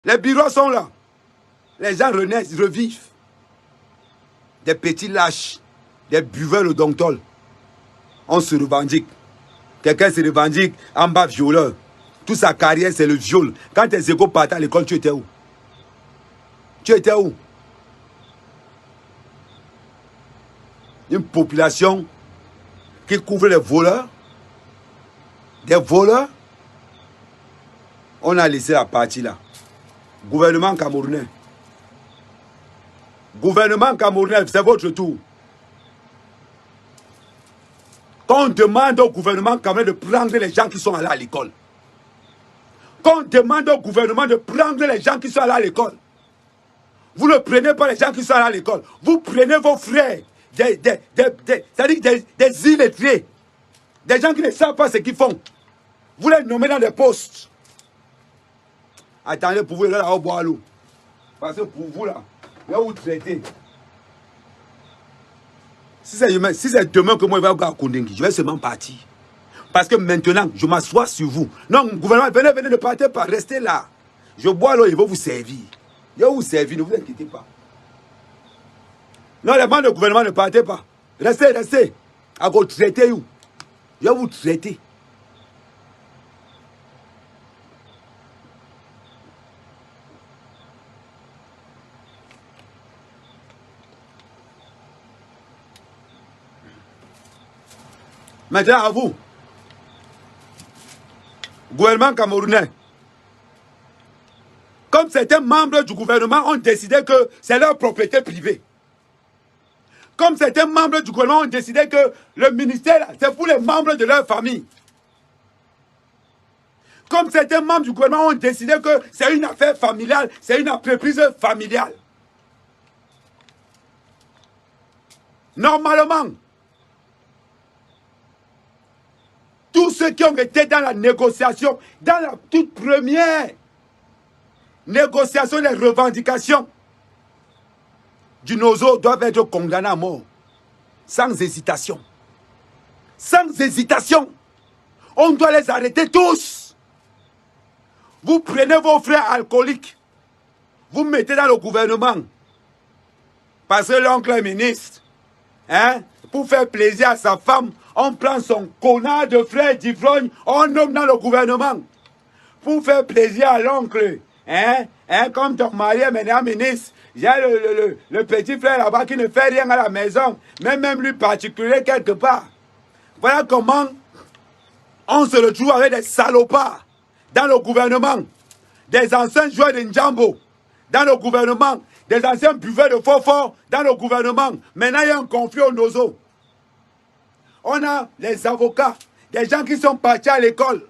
Les bureaux sont là. Les gens renaissent, revivent. Des petits lâches, des buveurs de Donctol. On se revendique. Quelqu'un se revendique en bas violeur. Toute sa carrière, c'est le viol. Quand tes égaux partaient à l'école, tu étais où? Tu étais où? Une population qui couvre les voleurs. Des voleurs. On a laissé la partie là. Gouvernement camerounais. Gouvernement camerounais, c'est votre tour. Quand on demande au gouvernement camerounais de prendre les gens qui sont allés à l'école. Quand on demande au gouvernement de prendre les gens qui sont allés à l'école. Vous ne prenez pas les gens qui sont allés à l'école. Vous prenez vos frères, c'est-à-dire des illettrés. Des gens qui ne savent pas ce qu'ils font. Vous les nommez dans des postes. Attendez pour vous, là, au bois à l'eau. Parce que pour vous, là, vous traitez. Si c'est demain que moi, je vais à Kondengui, je vais seulement partir. Parce que maintenant, je m'assois sur vous. Non, gouvernement, venez, ne partez pas, restez là. Je bois l'eau, il va vous servir. Il va vous servir, ne vous inquiétez pas. Non, les membres du gouvernement, ne partez pas. Restez. À vous traiter, où? Je vais vous traiter. Maintenant, à vous. Gouvernement camerounais. Comme certains membres du gouvernement ont décidé que c'est leur propriété privée. Comme certains membres du gouvernement ont décidé que le ministère, c'est pour les membres de leur famille. Comme certains membres du gouvernement ont décidé que c'est une affaire familiale, c'est une entreprise familiale. Normalement, tous ceux qui ont été dans la négociation, dans la toute première négociation des revendications du Nozo doivent être condamnés à mort. Sans hésitation. Sans hésitation. On doit les arrêter tous. Vous prenez vos frères alcooliques. Vous mettez dans le gouvernement. Parce que l'oncle est ministre. Hein? Pour faire plaisir à sa femme, on prend son connard de frère d'ivrogne, on nomme dans le gouvernement. Pour faire plaisir à l'oncle. Comme ton mari est maintenant ministre, il y a le petit frère là-bas qui ne fait rien à la maison, même lui particulier quelque part. Voilà comment on se retrouve avec des salopards dans le gouvernement, des anciens joueurs de Njambo dans le gouvernement, des anciens buveurs de fort dans le gouvernement. Maintenant, il y a un conflit au Nozo. On a les avocats, des gens qui sont partis à l'école.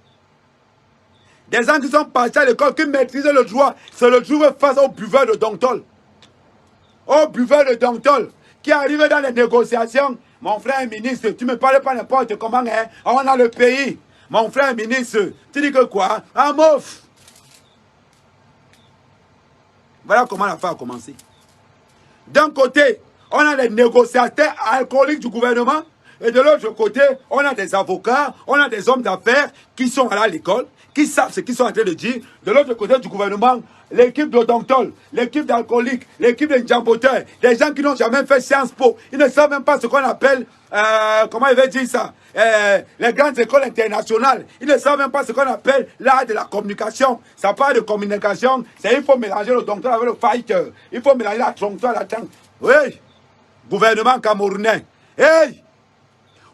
Des gens qui sont partis à l'école, qui maîtrisent le droit, se retrouvent face aux buveurs de Donctol. Aux buveurs de Donctol, qui arrivent dans les négociations. Mon frère ministre, tu ne me parles pas n'importe comment, hein? On a le pays. Mon frère ministre, tu dis que quoi? Un mouf. Voilà comment l'affaire a commencé. D'un côté, on a les négociateurs alcooliques du gouvernement. Et de l'autre côté, on a des avocats, on a des hommes d'affaires qui sont allés à l'école, qui savent ce qu'ils sont en train de dire. De l'autre côté du gouvernement, l'équipe de Donctol, l'équipe d'alcooliques, l'équipe de Njamboteurs, des gens qui n'ont jamais fait Sciences Po. Ils ne savent même pas ce qu'on appelle, comment il veut dire ça, les grandes écoles internationales. Ils ne savent même pas ce qu'on appelle l'art de la communication. Ça parle de communication, c'est il faut mélanger le Donctol avec le fighter. Il faut mélanger la Donctol à la tank. Oui, gouvernement camerounais. Hey!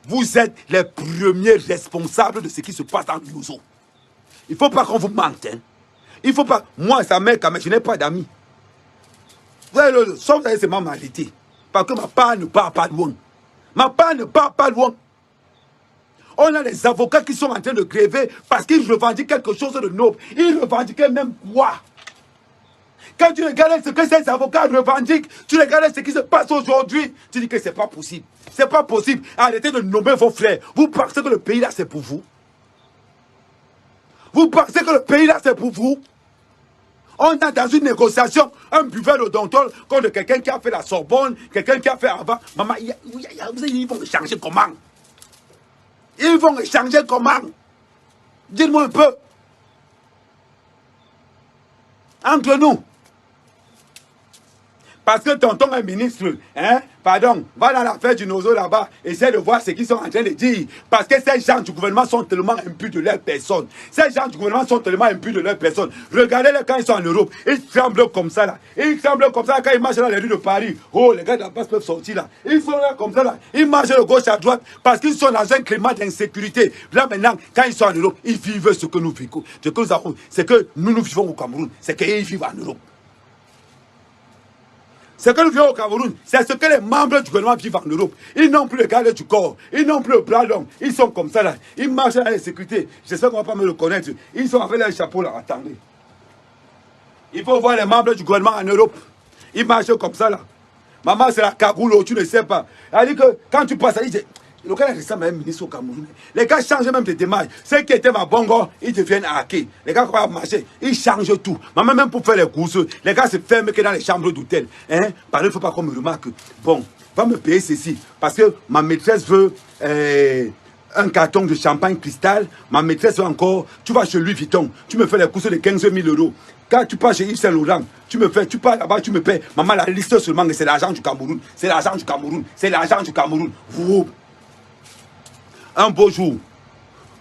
Vous êtes les premiers responsables de ce qui se passe dans le Nozo. Il ne faut pas qu'on vous mente. Hein. Il ne faut pas. Moi, sa mère, je n'ai pas d'amis. Vous savez, sauf que c'est ma maladie. Parce que ma part ne part pas loin. Ma part ne part pas loin. On a des avocats qui sont en train de gréver parce qu'ils revendiquent quelque chose de noble. Ils revendiquaient même quoi? Quand tu regardes ce que ces avocats revendiquent, tu regardes ce qui se passe aujourd'hui, tu dis que c'est pas possible. C'est pas possible. Arrêtez de nommer vos frères. Vous pensez que le pays là c'est pour vous? Vous pensez que le pays là c'est pour vous? On est dans une négociation, un buveur de Donctol contre quelqu'un qui a fait la Sorbonne, quelqu'un qui a fait avant. Maman, ils vont échanger comment? Ils vont échanger comment? Dites-moi un peu. Entre nous. Parce que tonton est ministre, hein, pardon, va dans l'affaire du Nozo là-bas, essaie de voir ce qu'ils sont en train de dire. Parce que ces gens du gouvernement sont tellement impus de leur personne. Ces gens du gouvernement sont tellement impus de leur personne. Regardez-les quand ils sont en Europe, ils tremblent comme ça là. Ils tremblent comme ça quand ils marchent dans les rues de Paris. Oh, les gars de la base peuvent sortir là. Ils sont là comme ça là. Ils marchent de gauche à droite parce qu'ils sont dans un climat d'insécurité. Là maintenant, quand ils sont en Europe, ils vivent ce que nous vivons. Ce que nous vivons au Cameroun. C'est qu'ils vivent en Europe. Ce que nous vivons au Cameroun, c'est ce que les membres du gouvernement vivent en Europe. Ils n'ont plus le garde du corps, ils n'ont plus le bras long, ils sont comme ça là. Ils marchent dans la sécurité. J'espère qu'on ne va pas me le connaître. Ils sont avec leur chapeau là, attendez. Il faut voir les membres du gouvernement en Europe. Ils marchent comme ça là. Maman, c'est la cagoule, tu ne sais pas. Elle dit que quand tu passes, elle dit, le gars ressemble à un ministre au Cameroun. Les gars changent même de démarche. Ceux qui étaient ma bongo, ils deviennent hackés. Les gars, quand ils marcher, ils changent tout. Maman, même pour faire les courses, les gars se ferment que dans les chambres d'hôtel. Hein? Par exemple, il ne faut pas qu'on me remarque. Bon, va me payer ceci. Parce que ma maîtresse veut un carton de champagne cristal. Ma maîtresse veut encore. Tu vas chez Louis Vuitton. Tu me fais les courses de 15 000 €. Quand tu pars chez Yves Saint Laurent, tu pars là-bas, tu me paies. Maman, la liste seulement, c'est l'argent du Cameroun. C'est l'argent du Cameroun. C'est l'argent du Cameroun. Vous. Un beau jour,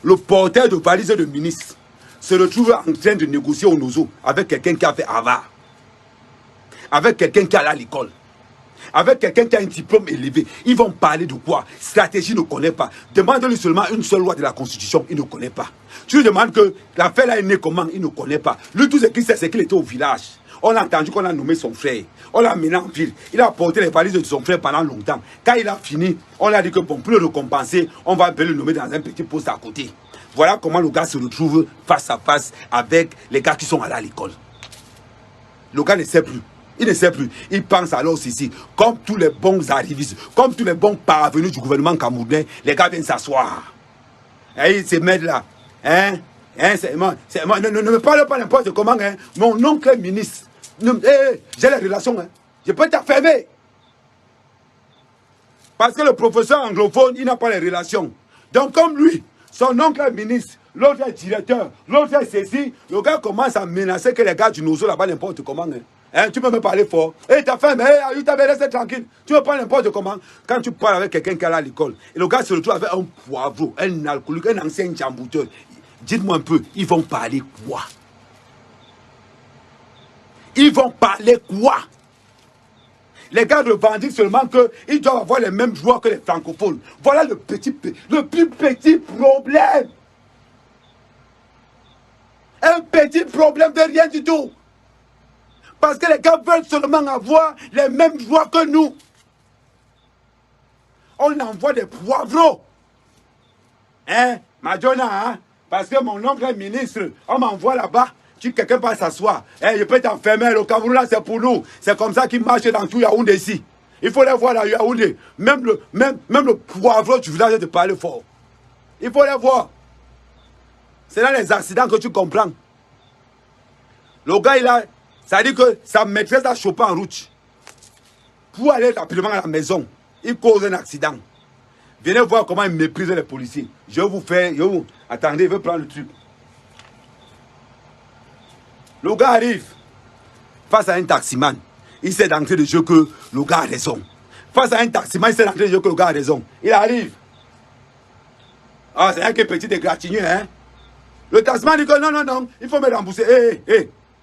le porteur de valise de ministre se retrouve en train de négocier au Nozo avec quelqu'un qui a fait Harvard, avec quelqu'un qui est allé à l'école, avec quelqu'un qui a un diplôme élevé. Ils vont parler de quoi? Stratégie, il ne connaît pas. Demande-lui seulement une seule loi de la Constitution, il ne connaît pas. Tu lui demandes que l'affaire là est née comment, il ne connaît pas. Lui, tout ce qu'il sait, c'est qu'il était au village. On a entendu qu'on a nommé son frère. On l'a mené en ville. Il a porté les valises de son frère pendant longtemps. Quand il a fini, on a dit que bon, pour le récompenser, on va le nommer dans un petit poste à côté. Voilà comment le gars se retrouve face à face avec les gars qui sont allés à l'école. Le gars ne sait plus. Il ne sait plus. Il pense alors ceci. Comme tous les bons arrivistes, comme tous les bons parvenus du gouvernement camerounais, les gars viennent s'asseoir. Et ils se mettent là. Hein? Ne me parle pas n'importe comment. Hein? Mon oncle est ministre. J'ai les relations. Hein? Je peux t'affermer. Parce que le professeur anglophone, il n'a pas les relations. Donc comme lui, son oncle est ministre, l'autre est directeur, l'autre est ceci, le gars commence à menacer que les gars du Nozo là-bas n'importe comment. Hein? Tu peux me parler fort. Ta femme, il t'avait laissé tranquille. Tu me parles n'importe comment. Quand tu parles avec quelqu'un qui est à l'école, et le gars se retrouve avec un poivreau, un alcoolique, un ancien jambouteur. Dites-moi un peu, ils vont parler quoi? Ils vont parler quoi? Les gars revendiquent seulement qu'ils doivent avoir les mêmes droits que les francophones. Voilà le plus petit problème. Un petit problème de rien du tout. Parce que les gars veulent seulement avoir les mêmes droits que nous. On envoie des poivreaux. Hein, Madonna, hein? Parce que mon oncle est ministre, on m'envoie là-bas. Quelqu'un va s'asseoir. Je peux t'enfermer. Le Cameroun là, c'est pour nous. C'est comme ça qu'ils marchent dans tout Yaoundé ici. Il faut les voir là, Yaoundé. Même le poivreau du village te parle fort. Il faut les voir. C'est dans les accidents que tu comprends. Le gars, il a. Ça dit que sa maîtresse a chopé en route. Pour aller rapidement à la maison, il cause un accident. Venez voir comment il méprise les policiers. Je vais vous faire. Attendez, je vais prendre le truc. Le gars arrive face à un taximan. Il sait d'entrée de jeu que le gars a raison. Face à un taximan, il sait d'entrée de jeu que le gars a raison. Il arrive. Ah, c'est un petit égratigné, hein. Le taximan dit que non, il faut me rembourser.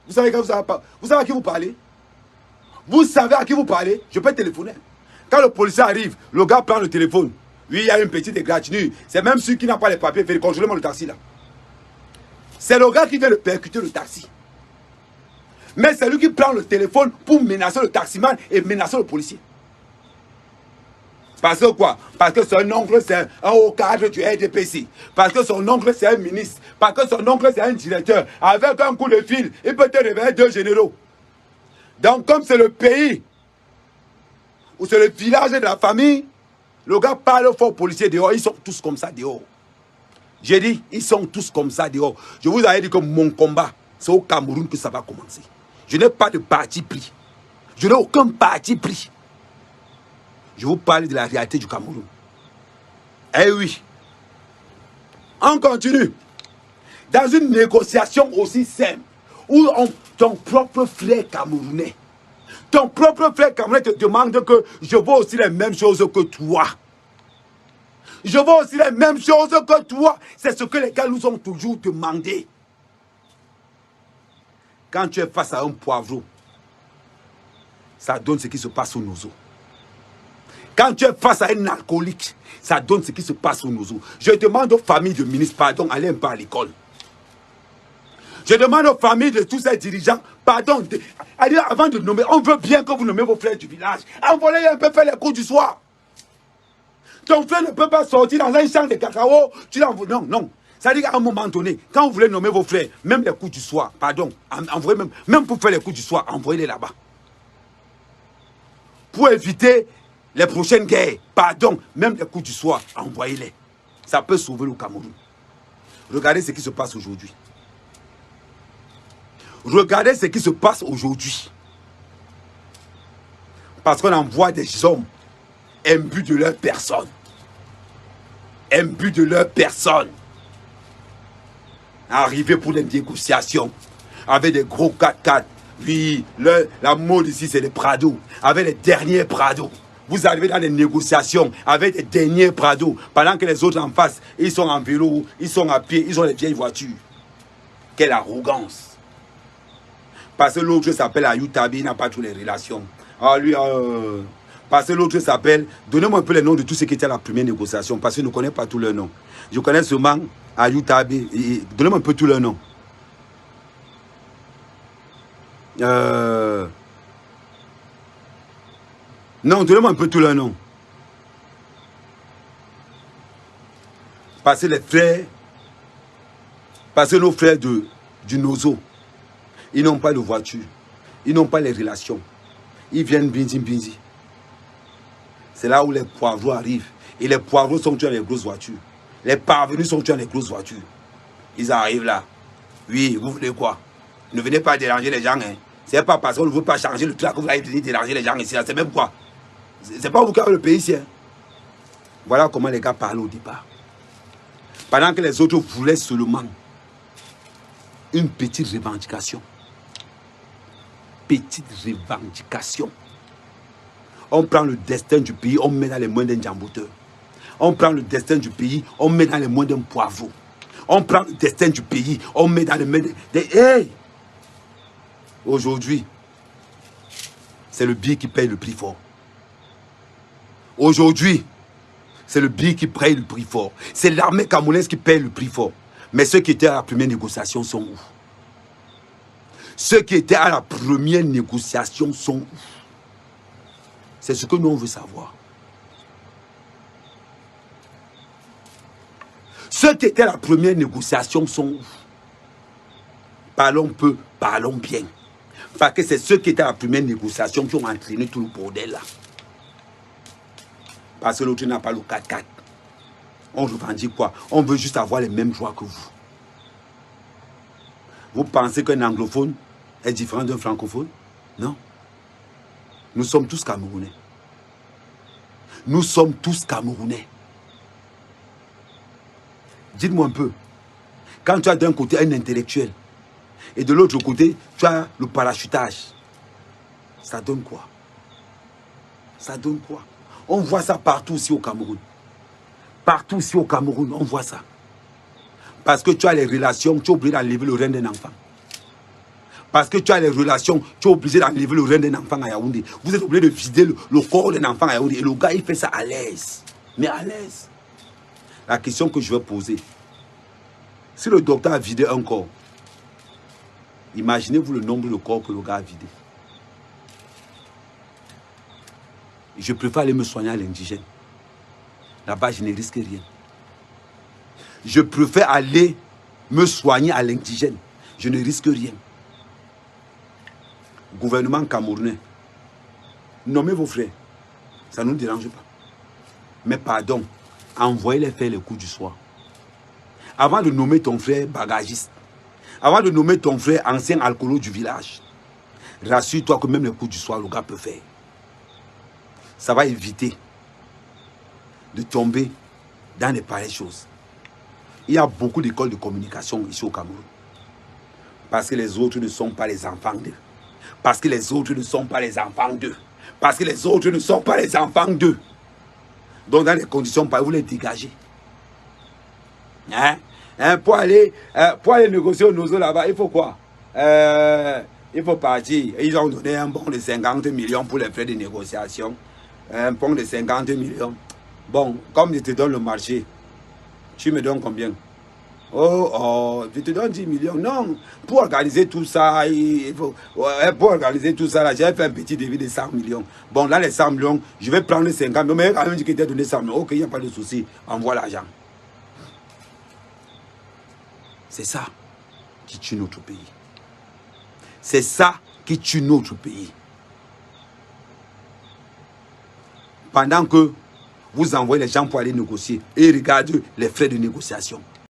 Vous savez que vous savez pas. Vous savez à qui vous parlez? Vous savez à qui vous parlez? Je peux téléphoner. Quand le policier arrive, le gars prend le téléphone. Oui, il y a une petite égratignure. C'est même celui qui n'a pas les papiers. Fait contrôler le taxi là. C'est le gars qui vient de percuter le taxi. Mais c'est lui qui prend le téléphone pour menacer le taximan et menacer le policier. Parce que quoi? Parce que son oncle c'est un haut cadre du RDPC. Parce que son oncle c'est un ministre. Parce que son oncle c'est un directeur. Avec un coup de fil, il peut te réveiller 2 généraux. Donc comme c'est le pays, ou c'est le village de la famille, le gars parle fort aux policiers dehors. Ils sont tous comme ça dehors. J'ai dit, ils sont tous comme ça dehors. Je vous avais dit que mon combat, c'est au Cameroun que ça va commencer. Je n'ai pas de parti pris. Je n'ai aucun parti pris. Je vous parle de la réalité du Cameroun. Eh oui. On continue. Dans une négociation aussi simple, où ton propre frère camerounais. Ton propre frère camerounais te demande que je veux aussi les mêmes choses que toi. Je veux aussi les mêmes choses que toi. C'est ce que les gars nous ont toujours demandé. Quand tu es face à un poivreau, ça donne ce qui se passe au nozo. Quand tu es face à un alcoolique, ça donne ce qui se passe au nozo. Je demande aux familles de ministres, pardon, allez un peu à l'école. Je demande aux familles de tous ces dirigeants, pardon, allez, avant de nommer, on veut bien que vous nommez vos frères du village. Envoyez-les un peu faire les cours du soir. Ton frère ne peut pas sortir dans un champ de cacao. Tu l'envoies. Non, non. Ça dit qu'à un moment donné, quand vous voulez nommer vos frères, même les coups du soir, pardon, envoyez même pour faire les coups du soir, envoyez-les là-bas. Pour éviter les prochaines guerres, pardon, même les coups du soir, envoyez-les. Ça peut sauver le Cameroun. Regardez ce qui se passe aujourd'hui. Regardez ce qui se passe aujourd'hui. Parce qu'on envoie des hommes imbus de leur personne. Imbus de leur personne. Arriver pour les négociations. Avec des gros 4x4. Oui, la mode ici c'est les Prado. Avec les derniers Prado. Vous arrivez dans les négociations avec les derniers Prado. Pendant que les autres en face, ils sont en vélo, ils sont à pied, ils ont les vieilles voitures. Quelle arrogance. Parce que l'autre s'appelle Ayutabi, il n'a pas toutes les relations. Ah, lui, parce que l'autre s'appelle... Donnez-moi un peu les noms de tous ceux qui étaient à la première négociation, parce que je ne connais pas tous leurs noms. Je connais seulement Ayutabi. Donnez-moi un peu tous leurs noms. Non, donnez-moi un peu tous leurs noms. Parce que les frères... Parce que nos frères du Nozo, ils n'ont pas de voiture. Ils n'ont pas les relations. Ils viennent binzi. C'est là où les poivreaux arrivent. Et les poivreaux sont tués dans les grosses voitures. Les parvenus sont tués dans les grosses voitures. Ils arrivent là. Oui, vous voulez quoi? Ne venez pas déranger les gens. Hein. C'est pas parce qu'on ne veut pas changer le truc que vous allez venir déranger les gens ici. C'est même quoi? C'est pas vous qui avez le pays ici. Hein. Voilà comment les gars parlent au départ. Pendant que les autres voulaient seulement une petite revendication. Petite revendication. On prend le destin du pays, on met dans les mains d'un jamboteur. On prend le destin du pays, on met dans les mains d'un poivreau. On prend le destin du pays, on met dans les mains des... Hey! Aujourd'hui, c'est le billet qui paye le prix fort. Aujourd'hui, c'est le billet qui paye le prix fort. C'est l'armée camerounaise qui paye le prix fort. Mais ceux qui étaient à la première négociation sont où? Ceux qui étaient à la première négociation sont où? C'est ce que nous on veut savoir. Ceux qui étaient à la première négociation sont où? Parlons peu, parlons bien. Parce que c'est ceux qui étaient à la première négociation qui ont entraîné tout le bordel là. Parce que l'autre n'a pas le 4x4. On revendique quoi? On veut juste avoir les mêmes droits que vous. Vous pensez qu'un anglophone est différent d'un francophone? Non. Nous sommes tous Camerounais. Nous sommes tous Camerounais. Dites-moi un peu. Quand tu as d'un côté un intellectuel et de l'autre côté, tu as le parachutage, ça donne quoi? Ça donne quoi? On voit ça partout ici au Cameroun. Partout ici au Cameroun, on voit ça. Parce que tu as les relations, tu es obligé d'enlever le rein d'un enfant. Parce que tu as les relations, tu es obligé d'enlever le rein d'un enfant à Yaoundé. Vous êtes obligé de vider le corps d'un enfant à Yaoundé. Et le gars, il fait ça à l'aise. Mais à l'aise. La question que je vais poser, si le docteur a vidé un corps, imaginez-vous le nombre de corps que le gars a vidé. Je préfère aller me soigner à l'indigène. Là-bas, je ne risque rien. Je préfère aller me soigner à l'indigène. Je ne risque rien. Gouvernement camerounais, nommez vos frères. Ça ne nous dérange pas. Mais pardon, envoyez-les faire les coups du soir. Avant de nommer ton frère bagagiste, avant de nommer ton frère ancien alcoolo du village, rassure-toi que même les coups du soir, le gars peut faire. Ça va éviter de tomber dans les pareilles choses. Il y a beaucoup d'écoles de communication ici au Cameroun. Parce que les autres ne sont pas les enfants d'eux. Parce que les autres ne sont pas les enfants d'eux. Parce que les autres ne sont pas les enfants d'eux. Donc dans les conditions, vous les dégagez. Pour aller négocier au Nozo là-bas, il faut quoi? Il faut partir. Ils ont donné un bon de 50 millions pour les frais de négociation. Un bon de 50 millions. Bon, comme je te donne le marché, tu me donnes combien? Oh, je te donne 10 millions. Non, pour organiser tout ça, pour organiser tout ça, j'ai fait un petit devis de 100 millions. Bon, là, les 100 millions, je vais prendre les 50 millions, mais quand même, je t'ai donné 100 millions. Ok, il n'y a pas de souci, envoie l'argent. C'est ça qui tue notre pays. C'est ça qui tue notre pays. Pendant que vous envoyez les gens pour aller négocier et regardez les frais de négociation.